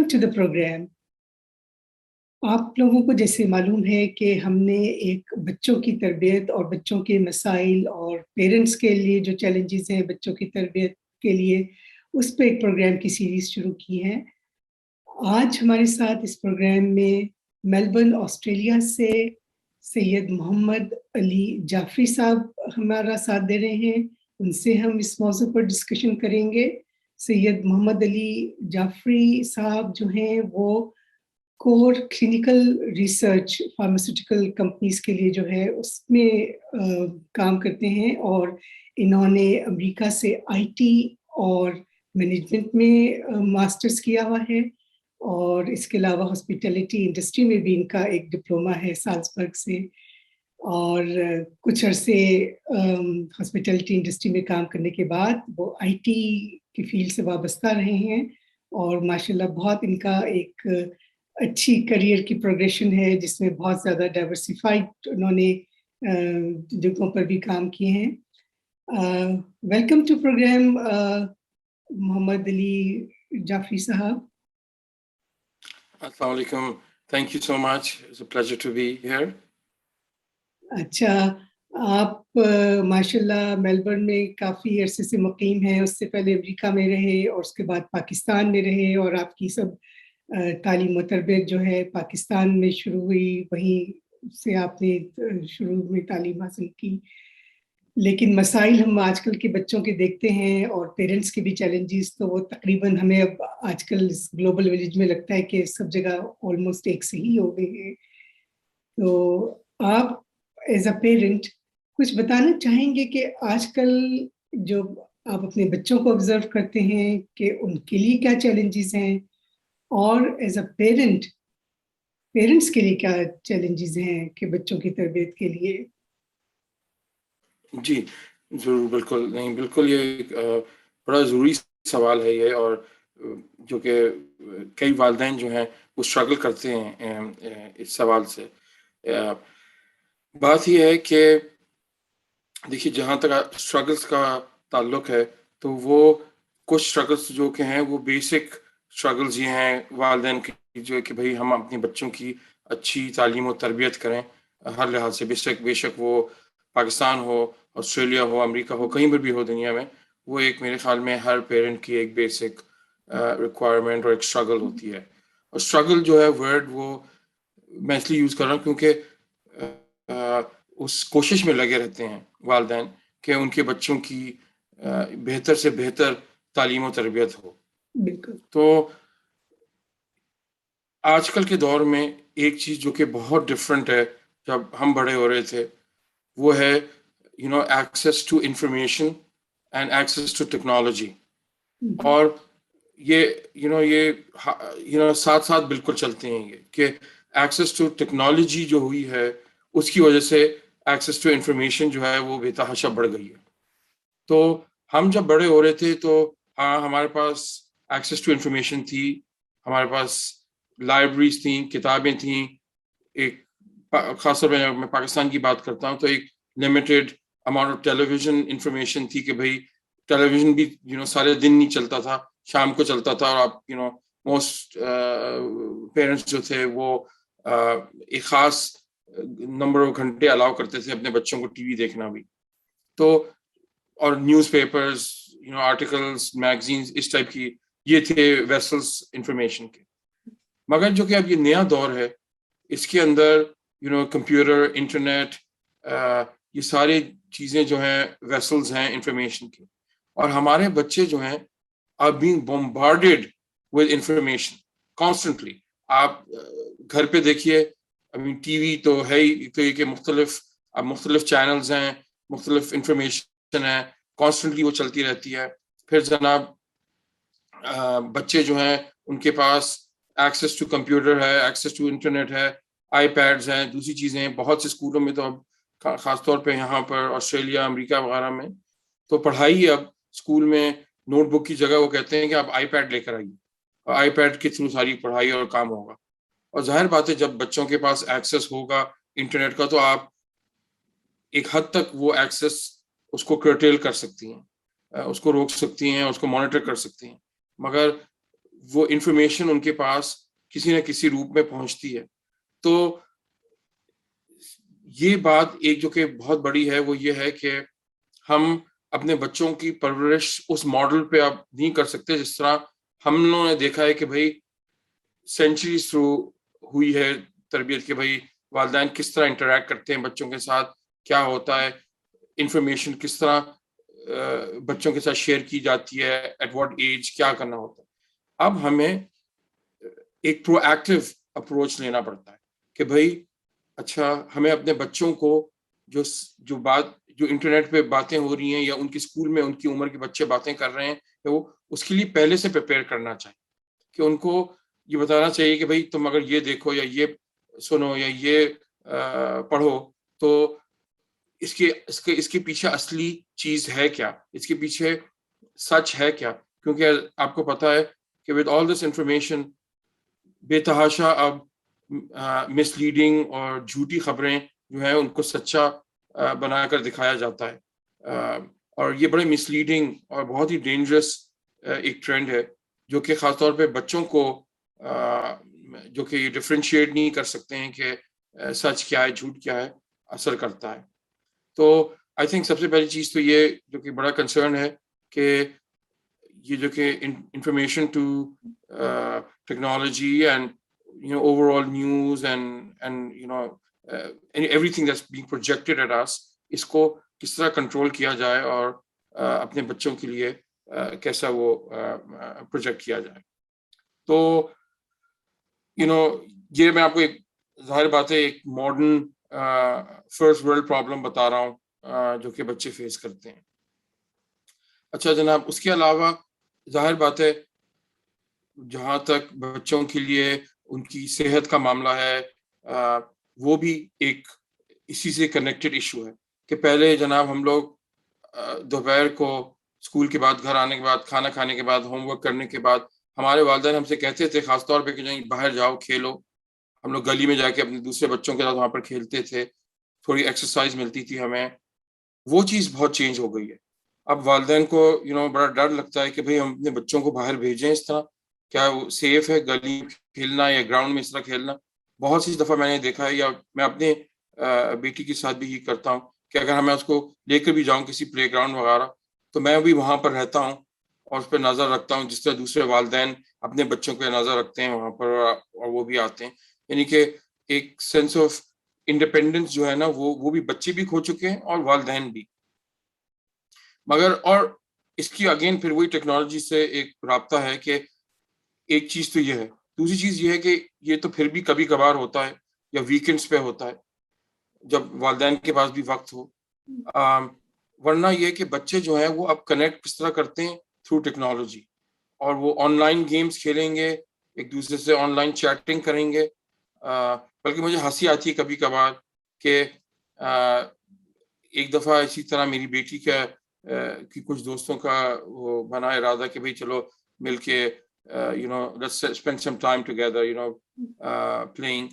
Welcome to the program. آپ لوگوں کو جیسے معلوم ہے کہ ہم نے ایک بچوں کی تربیت اور بچوں کے مسائل اور پیرنٹس کے لیے جو چیلنجز ہیں بچوں کی تربیت کے لیے اس پہ ایک پروگرام کی سیریز شروع کی ہے. آج ہمارے ساتھ اس پروگرام میں میلبرن آسٹریلیا سے سید محمد علی جعفری صاحب ہمارا ساتھ دے رہے ہیں. ان سے ہم اس موضوع پر ڈسکشن کریں گے. سید محمد علی جعفری صاحب جو ہیں وہ کور کلینکل ریسرچ فارماسیوٹیکل کمپنیز کے لیے جو ہے اس میں کام کرتے ہیں اور انہوں نے امریکہ سے آئی ٹی اور مینجمنٹ میں ماسٹرز کیا ہوا ہے اور اس کے علاوہ ہاسپٹیلٹی انڈسٹری میں بھی ان کا ایک ڈپلومہ ہے سالزبرگ سے اور کچھ عرصے ہاسپٹیلٹی انڈسٹری میں کام کرنے کے بعد وہ آئی ٹی کی فیلڈ سے وابستہ رہے ہیں اور ماشاءاللہ بہت ان کا ایک اچھی کریئر کی پروگریشن ہے جس میں بہت زیادہ ڈائیورسیفائڈ انہوں نے جگہوں پر بھی کام کیے ہیں. Welcome to program Muhammad Ali Jafri صاحب. السلام علیکم. Thank you so much. It's a pleasure to be here. اچھا، آپ ماشاءاللہ میلبرن میں کافی عرصے سے مقیم ہیں. اس سے پہلے امریکہ میں رہے اور اس کے بعد پاکستان میں رہے اور آپ کی سب تعلیم و تربیت جو ہے پاکستان میں شروع ہوئی، وہیں سے آپ نے شروع میں تعلیم حاصل کی. لیکن مسائل ہم آج کل کے بچوں کے دیکھتے ہیں اور پیرنٹس کے بھی چیلنجز تو وہ تقریباً ہمیں اب آج کل اس گلوبل ولیج میں لگتا ہے کہ سب جگہ آلموسٹ ایک سے ہی ہو گئے ہیں. تو آپ ایز اے پیرنٹ کچھ بتانا چاہیں گے کہ آج کل جو آپ اپنے بچوں کو آبزرو کرتے ہیں کہ ان کے لیے کیا چیلنجز ہیں اور ایز اے پیرنٹس کے لیے کیا چیلنجز ہیں کہ بچوں کی تربیت کے لیے؟ جی ضرور، بالکل. نہیں، بالکل یہ ایک بڑا ضروری سوال ہے یہ، اور جو کہ کئی والدین جو ہیں وہ اسٹرگل کرتے ہیں اس سوال سے. بات یہ ہے کہ دیکھیے، جہاں تک اسٹرگلس کا تعلق ہے تو وہ کچھ اسٹرگلس جو کہ ہیں وہ بیسک اسٹرگلز یہ ہیں والدین کی، جو ہے کہ بھئی ہم اپنے بچوں کی اچھی تعلیم و تربیت کریں ہر لحاظ سے. بے شک وہ پاکستان ہو، آسٹریلیا ہو، امریکہ ہو، کہیں پر بھی ہو دنیا میں، وہ ایک میرے خیال میں ہر پیرنٹ کی ایک بیسک ریکوائرمنٹ اور ایک اسٹرگل ہوتی ہے. اور اسٹرگل جو ہے ورڈ وہ میں اس لیے یوز کر رہا ہوں کیونکہ اس کوشش میں لگے رہتے ہیں والدین کہ ان کے بچوں کی بہتر سے بہتر تعلیم و تربیت ہو. بالکل. تو آج کل کے دور میں ایک چیز جو کہ بہت ڈفرینٹ ہے جب ہم بڑے ہو رہے تھے، وہ ہے access to information and access to technology. اور یہ ساتھ ساتھ بالکل چلتے ہیں یہ کہ ایکسیس ٹو ٹیکنالوجی جو ہوئی ہے اس کی وجہ سے ایکسیس ٹو انفارمیشن جو ہے وہ بے تحاشا بڑھ گئی ہے. تو ہم جب بڑے ہو رہے تھے تو ہاں ہمارے پاس ایکسیس ٹو انفارمیشن تھی، ہمارے پاس لائبریریز تھیں، کتابیں تھیں. ایک خاص طور پہ میں پاکستان کی بات کرتا ہوں تو ایک limited amount of television information تھی کہ بھائی ٹیلی ویژن بھی سارے دن نہیں چلتا تھا، شام کو چلتا تھا، اور آپ موسٹ پیرنٹس جو تھے وہ ایک خاص نمبر آف گھنٹے الاؤ کرتے تھے اپنے بچوں کو ٹی وی دیکھنا بھی. تو اور نیوز پیپرز، آرٹیکلز، میگزینز، اس ٹائپ کی یہ تھے ویسلز انفارمیشن کے. مگر جو کہ اب یہ نیا دور ہے، اس کے اندر کمپیوٹر، انٹرنیٹ، یہ ساری چیزیں جو ہیں ویسلز ہیں انفارمیشن کے. اور ہمارے بچے جو ہیں are being bombarded with information constantly. آپ گھر پہ دیکھیے، ٹی وی تو ہے ہی، تو یہ کہ مختلف چینلز ہیں، مختلف انفارمیشن ہے، کانسٹنٹلی وہ چلتی رہتی ہے. پھر جناب بچے جو ہیں ان کے پاس ایکسیس ٹو کمپیوٹر ہے، ایکسیس ٹو انٹرنیٹ ہے، آئی پیڈز ہیں، دوسری چیزیں ہیں. بہت سے اسکولوں میں تو اب خاص طور پہ یہاں پر آسٹریلیا، امریکہ وغیرہ میں تو پڑھائی اب اسکول میں نوٹ بک کی جگہ وہ کہتے ہیں کہ آپ آئی پیڈ لے کر آئیے، اور آئی پیڈ کے تھرو ساری پڑھائی اور کام ہوگا. اور ظاہر بات ہے جب بچوں کے پاس ایکسیس ہوگا انٹرنیٹ کا تو آپ ایک حد تک وہ ایکسیس اس کو کرٹیل کر سکتی ہیں، اس کو روک سکتی ہیں، اس کو مانیٹر کر سکتی ہیں. مگر وہ انفارمیشن ان کے پاس کسی نہ کسی روپ میں پہنچتی ہے. تو یہ بات ایک جو کہ بہت بڑی ہے وہ یہ ہے کہ ہم اپنے بچوں کی پرورش اس ماڈل پہ اب نہیں کر سکتے جس طرح ہم لوگوں نے دیکھا ہے کہ بھائی سینچریز تھرو ہوئی ہے تربیت کے. بھائی والدین کس طرح انٹریکٹ کرتے ہیں بچوں کے ساتھ, کیا ہوتا ہے, انفارمیشن کس طرح بچوں کے ساتھ شیئر کی جاتی ہے, ایٹ واٹ ایج کیا کرنا ہوتا ہے. اب ہمیں ایک پرو ایکٹیو اپروچ لینا پڑتا ہے کہ بھائی اچھا ہمیں اپنے بچوں کو جو انٹرنیٹ پہ باتیں ہو رہی ہیں یا ان کے اسکول میں ان کی عمر کے بچے باتیں کر رہے ہیں, وہ اس کے لیے پہلے سے پریپیئر کرنا چاہیے کہ ان کو یہ بتانا چاہیے کہ بھائی تم اگر یہ دیکھو یا یہ سنو یا یہ پڑھو تو اس کے پیچھے اصلی چیز ہے کیا, اس کے پیچھے سچ ہے کیا. کیونکہ آپ کو پتا ہے کہ ود آل دس انفارمیشن بے تحاشا اب مس لیڈنگ اور جھوٹی خبریں جو ہیں ان کو سچا بنا کر دکھایا جاتا ہے, اور یہ بڑے مس لیڈنگ اور بہت ہی ڈینجرس ایک ٹرینڈ ہے جو کہ خاص طور پہ بچوں کو جو کہ یہ ڈفرینشیٹ نہیں کر سکتے ہیں کہ سچ کیا ہے جھوٹ کیا ہے, اثر کرتا ہے. تو آئی تھنک سب سے پہلی چیز تو یہ جو کہ بڑا کنسرن ہے کہ یہ جو کہ information to technology and overall news and everything that's being projected at us, اس کو کس طرح کنٹرول کیا جائے اور اپنے بچوں کے لیے کیسا وہ پروجیکٹ کیا جائے. تو یہ میں آپ کو ایک ظاہر بات ہے ایک ماڈرن فرسٹ ورلڈ پرابلم بتا رہا ہوں جو کہ بچے فیس کرتے ہیں. اچھا جناب, اس کے علاوہ ظاہر بات ہے جہاں تک بچوں کے لیے ان کی صحت کا معاملہ ہے وہ بھی ایک اسی سے کنیکٹڈ ایشو ہے کہ پہلے جناب ہم لوگ دوپہر کو اسکول کے بعد گھر آنے کے بعد کھانا کھانے کے بعد ہوم ورک کرنے کے بعد ہمارے والدین ہم سے کہتے تھے خاص طور پہ کہ نہیں باہر جاؤ کھیلو. ہم لوگ گلی میں جا کے اپنے دوسرے بچوں کے ساتھ وہاں پر کھیلتے تھے, تھوڑی ایکسرسائز ملتی تھی ہمیں. وہ چیز بہت چینج ہو گئی ہے. اب والدین کو بڑا ڈر لگتا ہے کہ بھئی ہم اپنے بچوں کو باہر بھیجیں اس طرح, کیا وہ سیف ہے گلی کھیلنا یا گراؤنڈ میں اس طرح کھیلنا. بہت سی دفعہ میں نے دیکھا ہے یا میں اپنے بیٹی کے ساتھ بھی یہ کرتا ہوں کہ اگر میں اس کو لے کر بھی جاؤں کسی پلے گراؤنڈ وغیرہ تو میں بھی وہاں پر رہتا ہوں اور اس پہ نظر رکھتا ہوں جس طرح دوسرے والدین اپنے بچوں پہ نظر رکھتے ہیں وہاں پر اور وہ بھی آتے ہیں. یعنی کہ ایک سینس آف انڈیپینڈنس جو ہے نا وہ بھی بچے بھی کھو چکے ہیں اور والدین بھی. مگر اور اس کی اگین پھر وہی ٹیکنالوجی سے ایک رابطہ ہے کہ ایک چیز تو یہ ہے, دوسری چیز یہ ہے کہ یہ تو پھر بھی کبھی کبھار ہوتا ہے یا ویکینڈز پہ ہوتا ہے جب والدین کے پاس بھی وقت ہو. ورنہ یہ کہ بچے جو ہیں وہ اب کنیکٹ کس طرح کرتے ہیں تھرو ٹیکنالوجی, اور وہ آن لائن گیمز کھیلیں گے, ایک دوسرے سے آن لائن چیٹنگ کریں گے. بلکہ مجھے ہنسی آتی ہے کبھی کبھار کہ ایک دفعہ اسی طرح میری بیٹی کی کچھ دوستوں کا وہ بنا ارادہ کہ بھئی چلو مل کے let's spend some time together playing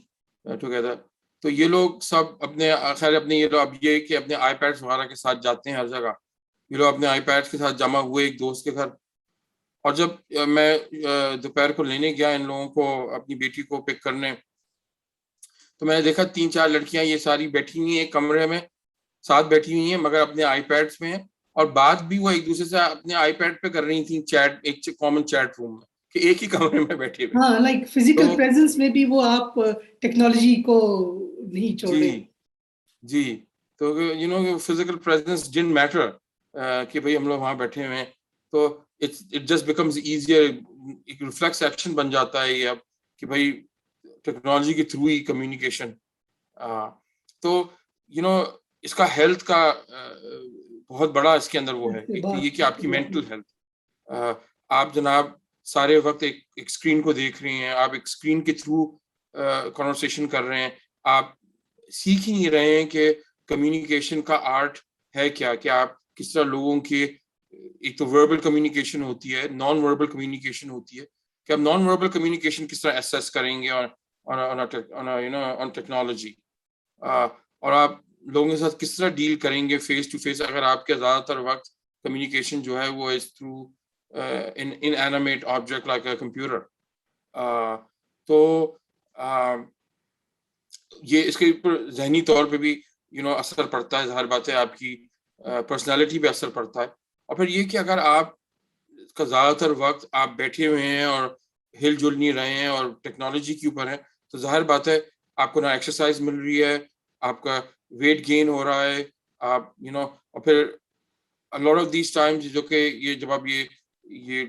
together. تو یہ لوگ سب اپنے خیر اپنے یہ لوگ اب یہ کہ اپنے آئی پیڈس وغیرہ کے ساتھ جاتے ہیں ہر جگہ. یہ لوگ اپنے آئی پیڈس کے ساتھ جمع ہوئے ایک دوست کے گھر, اور جب میں دوپہر کو لینے گیا ان لوگوں کو اپنی بیٹی کو پک کرنے تو میں نے دیکھا 3-4 لڑکیاں یہ ساری بیٹھی ہوئی ہیں ایک کمرے میں ساتھ بیٹھی ہوئی ہیں مگر اپنے آئی پیڈس میں ہیں, اور بات بھی وہ ایک دوسرے سے اپنے آئی پیڈ پہ کر رہی تھیں چیٹ, ایک کامن چیٹ روم میں کہ ایک ہی کمرے میں بیٹھے ہوئے. ہاں لائک فزیکل پریزنس میں بھی وہ آپ ٹیکنالوجی کو نہیں چھوڑ رہے. جی تو فزیکل پریزنس ڈنٹ میٹر کہ بھئی ہم لوگ وہاں بیٹھے ہوئے ہیں, تو اٹ جسٹ بیکمز ایزیئر, ایک ریفلیکس ایکشن بن جاتا ہے یہ اب کہ بھئی ٹیکنالوجی کے تھرو ہی کمیونیکیشن. تو اس کا ہیلتھ کا بہت بڑا اس کے اندر وہ ہے ایک تو یہ کہ آپ کی مینٹل ہیلتھ. آپ جناب سارے وقت ایک اسکرین کو دیکھ رہے ہیں, آپ ایک اسکرین کے تھرو کنورسیشن کر رہے ہیں, آپ سیکھ ہی نہیں رہے ہیں کہ کمیونیکیشن کا آرٹ ہے کیا, کہ آپ کس طرح لوگوں کے ایک تو وربل کمیونیکیشن ہوتی ہے, نان وربل کمیونیکیشن ہوتی ہے, کہ آپ نان وربل کمیونیکیشن کس طرح ایسیس کریں گے آن ٹیکنالوجی, اور آپ لوگوں کے ساتھ کس طرح ڈیل کریں گے فیس ٹو فیس اگر آپ کے زیادہ تر وقت کمیونیکیشن جو ہے وہ is through in animate object like a computer. تو یہ اس کے اوپر ذہنی طور پہ بھی اثر پڑتا ہے، ظاہر بات ہے آپ کی پرسنالٹی پہ اثر پڑتا ہے. اور پھر یہ کہ اگر آپ کا زیادہ تر وقت آپ بیٹھے ہوئے ہیں اور ہل جل نہیں رہے ہیں اور ٹیکنالوجی کے اوپر ہیں، تو ظاہر بات ہے آپ کو نہ ایکسرسائز مل رہی ہے، آپ کا ویٹ گین ہو رہا ہے، آپ اور پھر لاٹ آف دیز ٹائمز جو کہ یہ جب آپ یہ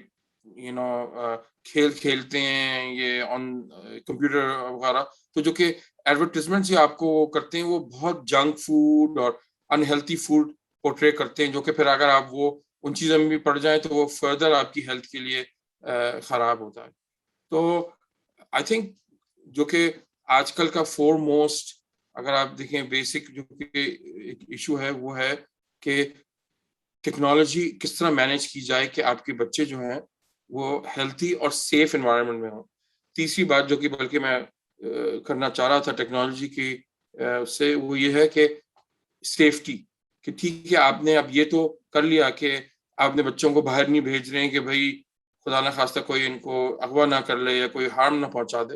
کھیل کھیلتے ہیں یہ آن کمپیوٹر وغیرہ، تو جو کہ ایڈورٹیزمنٹ سے آپ کو کرتے ہیں وہ بہت جنک فوڈ اور انہیلتھی فوڈ پورٹرے کرتے ہیں، جو کہ پھر اگر آپ وہ ان چیزوں میں بھی پڑ جائیں تو وہ فردر آپ کی ہیلتھ کے لیے خراب ہوتا ہے. تو آئی تھنک جو کہ آج کل کا فور موسٹ اگر آپ دیکھیں بیسک جو کہ ایشو ہے وہ ہے کہ ٹیکنالوجی کس طرح مینیج کی جائے کہ آپ کے بچے جو ہیں وہ ہیلتھی اور سیف انوائرمنٹ میں ہوں. تیسری بات جو کہ بلکہ میں کرنا چاہ رہا تھا ٹیکنالوجی کی سے، وہ یہ ہے کہ سیفٹی، کہ ٹھیک ہے آپ نے اب یہ تو کر لیا کہ آپ نے بچوں کو باہر نہیں بھیج رہے ہیں کہ بھائی خدا نہ خواستہ کوئی ان کو اغوا نہ کر لے یا کوئی ہارم نہ پہنچا دے،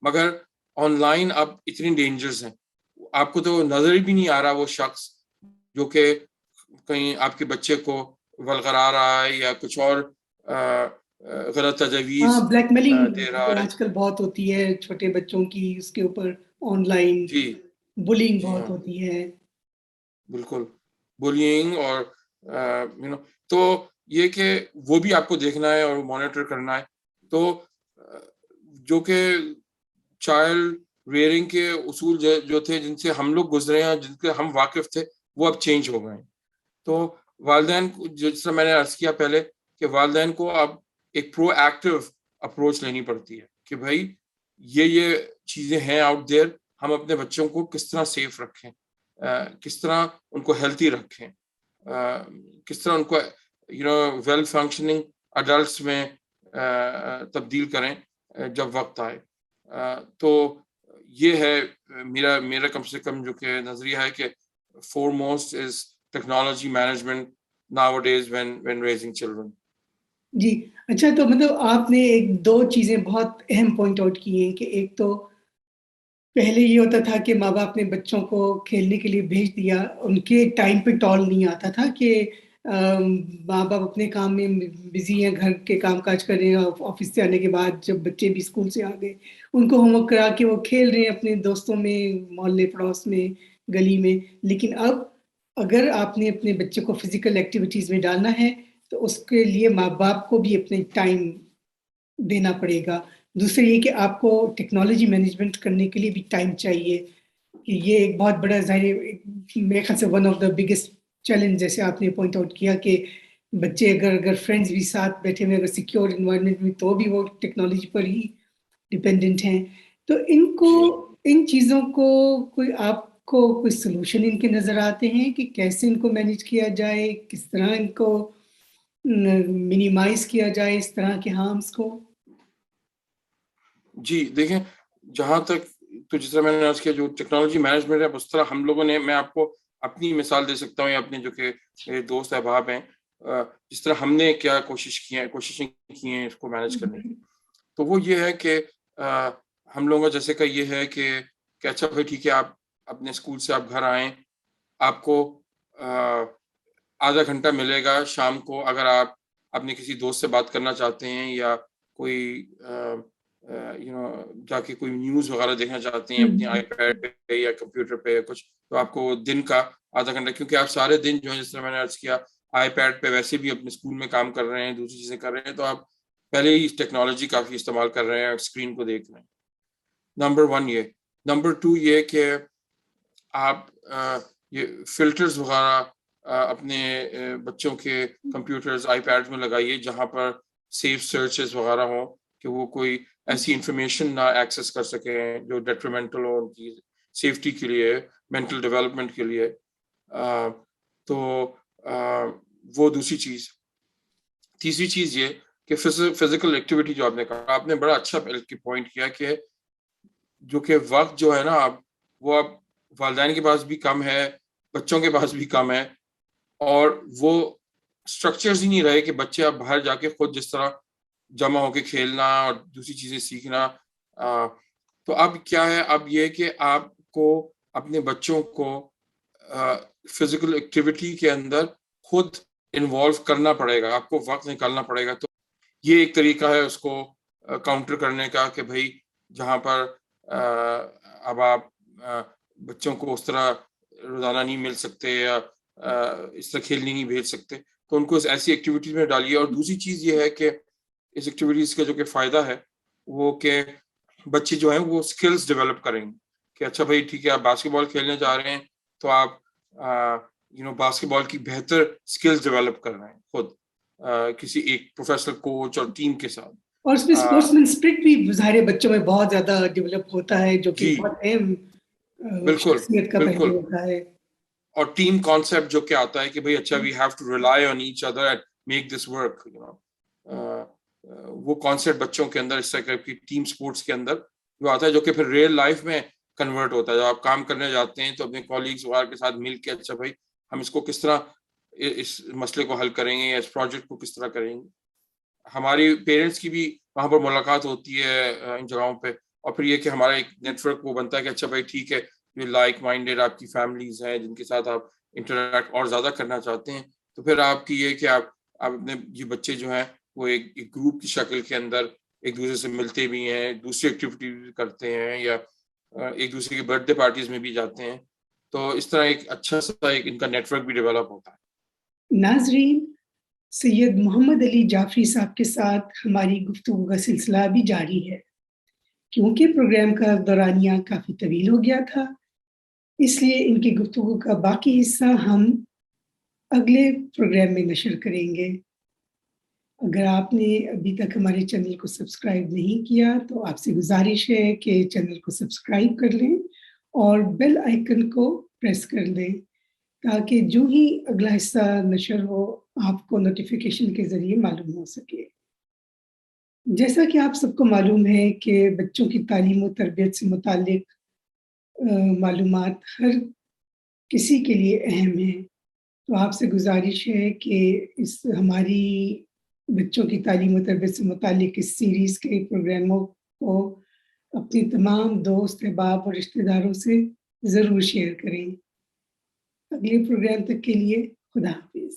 مگر آن لائن اب اتنی ڈینجرز ہیں، آپ کو تو نظر بھی نہیں آ رہا وہ شخص جو کہ کہیں آپ کے بچے کو ولغرا رہا ہے یا کچھ اور غلط تجاویز بلیک دے میلنگ رہا ہے. آج کل بہت ہوتی ہے چھوٹے بچوں کی، اس کے اوپر آن لائن جی بلنگ جی بہت ہاں ہوتی ہے. بالکل، بولینگ اور تو یہ کہ وہ بھی آپ کو دیکھنا ہے اور مانیٹر کرنا ہے. تو جو کہ چائلڈ ریئرنگ کے اصول جو تھے جن سے ہم لوگ گزرے ہیں جن کے ہم واقف تھے وہ اب چینج ہو گئے ہیں. تو والدین جس طرح میں نے عرض کیا پہلے کہ والدین کو اب ایک پرو ایکٹیو اپروچ لینی پڑتی ہے کہ بھائی یہ چیزیں ہیں آؤٹ دیر، ہم اپنے بچوں کو کس طرح سیف رکھیں، کس طرح ان کو ہیلتھی رکھیں، کس طرح ان کو ویل فنکشننگ اڈلٹس میں تبدیل کریں جب وقت آئے. تو یہ ہے میرا کم سے کم جو کہ نظریہ ہے کہ foremost is technology management nowadays when raising children. جی اچھا، تو مطلب آپ نے ایک دو چیزیں بہت اہم پوائنٹ آؤٹ کی ہیں کہ ایک تو پہلے یہ ہوتا تھا کہ ماں باپ نے بچوں کو کھیلنے کے لیے بھیج دیا، ان کے ٹائم پہ ٹال نہیں آتا تھا کہ ماں باپ اپنے کام میں بزی ہیں، گھر کے کام کاج کر رہے ہیں، آفس سے آنے کے بعد جب بچے بھی اسکول سے آ گئے ان کو ہوم ورک کرا کے وہ کھیل رہے ہیں اپنے دوستوں میں، محلے پڑوس میں، گلی میں. لیکن اب اگر آپ نے اپنے بچے کو فزیکل ایکٹیویٹیز میں ڈالنا ہے تو اس کے لیے ماں باپ کو بھی اپنے ٹائم دینا پڑے گا. دوسرے یہ کہ آپ کو ٹیکنالوجی مینجمنٹ کرنے کے لیے بھی ٹائم چاہیے، کہ یہ ایک بہت بڑا ظاہر میرے خیال سے one of the biggest challenge, جیسے آپ نے پوائنٹ آؤٹ کیا کہ بچے اگر فرینڈز بھی ساتھ بیٹھے ہوئے اگر سیکیور انوائرمنٹ میں تو بھی وہ ٹیکنالوجی پر ہی ڈپینڈنٹ ہیں. تو جی ان چیزوں کو آپ کو کوئی سلوشن ان کے نظر آتے ہیں کہ کیسے ان کو مینیج کیا جائے، کس طرح ان کو منیمائز کیا جائے اس طرح کے ہارمس کو؟ جی دیکھیں، جہاں تک تو جس طرح میں نے عرض کیا جو ٹیکنالوجی مینجمنٹ ہے اس طرح ہم لوگوں نے، میں آپ کو اپنی مثال دے سکتا ہوں یا اپنے جو کہ میرے دوست احباب ہیں، جس طرح ہم نے کیا کوششیں کی ہیں اس کو مینیج کرنے کی. تو وہ یہ ہے کہ ہم لوگوں کا جیسے کہ یہ ہے کہ اچھا بھائی ٹھیک ہے، آپ اپنے اسکول سے آپ گھر آئیں، آپ کو آدھا گھنٹہ ملے گا شام کو اگر آپ اپنے کسی دوست سے بات کرنا چاہتے ہیں یا کوئی جا کے کوئی نیوز وغیرہ دیکھنا چاہتے ہیں اپنی آئی پیڈ پہ یا کمپیوٹر پہ یا کچھ، تو آپ کو دن کا آدھا گھنٹہ، کیونکہ آپ سارے دن جو ہے جس طرح میں نے عرض کیا آئی پیڈ پہ ویسے بھی اپنے اسکول میں کام کر رہے ہیں، دوسری چیزیں کر رہے ہیں، تو آپ پہلے ہی ٹیکنالوجی کافی استعمال کر رہے ہیں، اسکرین کو دیکھ رہے ہیں. نمبر 1 یہ. نمبر 2 یہ کہ آپ یہ فلٹرز وغیرہ اپنے بچوں کے کمپیوٹرز آئی پیڈ میں لگائیے جہاں پر سیف سرچز وغیرہ ہوں کہ وہ کوئی ایسی انفارمیشن نہ ایکسیس کر سکیں جو ڈیٹریمنٹل ہو ان کی سیفٹی کے لیے، مینٹل ڈیولپمنٹ کے لیے. تو وہ دوسری چیز. تیسری چیز یہ کہ فزیکل ایکٹیویٹی جو آپ نے کہا، آپ نے بڑا اچھا پوائنٹ کیا کہ جو کہ وقت جو ہے نا اب وہ اب والدین کے پاس بھی کم ہے، بچوں کے پاس بھی کم ہے، اور وہ اسٹرکچرز ہی نہیں رہے کہ بچے اب باہر جا کے خود جس طرح جمع ہو کے کھیلنا اور دوسری چیزیں سیکھنا. تو اب کیا ہے, اب یہ کہ آپ کو اپنے بچوں کو فزیکل ایکٹیویٹی کے اندر خود انوالو کرنا پڑے گا, آپ کو وقت نکالنا پڑے گا. تو یہ ایک طریقہ ہے اس کو کاؤنٹر کرنے کا کہ بھائی جہاں پر اب آپ بچوں کو اس طرح روزانہ نہیں مل سکتے یا اس طرح کھیلنے نہیں بھیج سکتے, تو ان کو ایسی ایکٹیویٹیز میں ڈالیے. اور دوسری چیز یہ ہے کہ اس ایکٹیویٹیز کا جو کہ فائدہ ہے وہ کہ بچے جو ہیں وہ اسکلز ڈیولپ کریں گے کہ اچھا بھائی ٹھیک ہے, آپ باسکٹ بال کھیلنے جا رہے ہیں تو آپ باسکٹ بال کی بہتر اسکلز ڈیولپ کر رہے ہیں خود کسی ایک پروفیشنل کوچ اور ٹیم کے ساتھ. اور اس میں اسپورٹس مین اسپرٹ بھی ظاہر بچوں میں بہت زیادہ ڈیولپ ہوتا ہے, جو کہ جی بہت اہم بالکل شخصیت کا بالکل. پہلو ہوتا ہے. اور ٹیم کانسیپٹ جو کہ آتا ہے کہ بھائی اچھا we have to rely on each other and make this work, وہ کانسیپٹ بچوں کے اندر اس طرح کی ٹیم سپورٹس کے اندر جو آتا ہے, جو کہ پھر ریئل لائف میں کنورٹ ہوتا ہے. جب آپ کام کرنے جاتے ہیں تو اپنے کولیگز وغیرہ کے ساتھ مل کے اچھا بھائی ہم اس کو کس طرح اس مسئلے کو حل کریں گے یا اس پروجیکٹ کو کس طرح کریں گے. ہماری پیرنٹس کی بھی وہاں پر ملاقات ہوتی ہے ان جگہوں پہ, اور پھر یہ کہ ہمارا ایک نیٹ ورک وہ بنتا ہے کہ اچھا بھائی ٹھیک ہے جو لائک مائنڈیڈ آپ کی فیملیز ہیں جن کے ساتھ آپ انٹریکٹ اور زیادہ کرنا چاہتے ہیں, تو پھر آپ کی یہ کہ آپ اپنے یہ بچے جو ہیں وہ ایک گروپ کی شکل کے اندر ایک دوسرے سے ملتے بھی ہیں, دوسری ایکٹیویٹی بھی کرتے ہیں, یا ایک دوسرے کی برتھ ڈے پارٹیز میں بھی جاتے ہیں. تو اس طرح ایک اچھا سا ایک ان کا نیٹ ورک بھی ڈیولپ ہوتا ہے. ناظرین, سید محمد علی جعفری صاحب کے ساتھ ہماری گفتگو کا سلسلہ بھی جاری ہے. کیونکہ پروگرام کا دورانیہ کافی طویل ہو گیا تھا, اس لیے ان کی گفتگو کا باقی حصہ ہم اگلے پروگرام میں نشر کریں گے. اگر آپ نے ابھی تک ہمارے چینل کو سبسکرائب نہیں کیا تو آپ سے گزارش ہے کہ چینل کو سبسکرائب کر لیں اور بیل آئیکن کو پریس کر لیں, تاکہ جو ہی اگلا حصہ نشر ہو آپ کو نوٹیفیکیشن کے ذریعے معلوم ہو سکے. جیسا کہ آپ سب کو معلوم ہے کہ بچوں کی تعلیم و تربیت سے متعلق معلومات ہر کسی کے لیے اہم ہیں, تو آپ سے گزارش ہے کہ اس ہماری بچوں کی تعلیم و تربیت سے متعلق اس سیریز کے پروگراموں کو اپنے تمام دوست احباب اور رشتہ داروں سے ضرور شیئر کریں. اگلے پروگرام تک کے لیے خدا حافظ.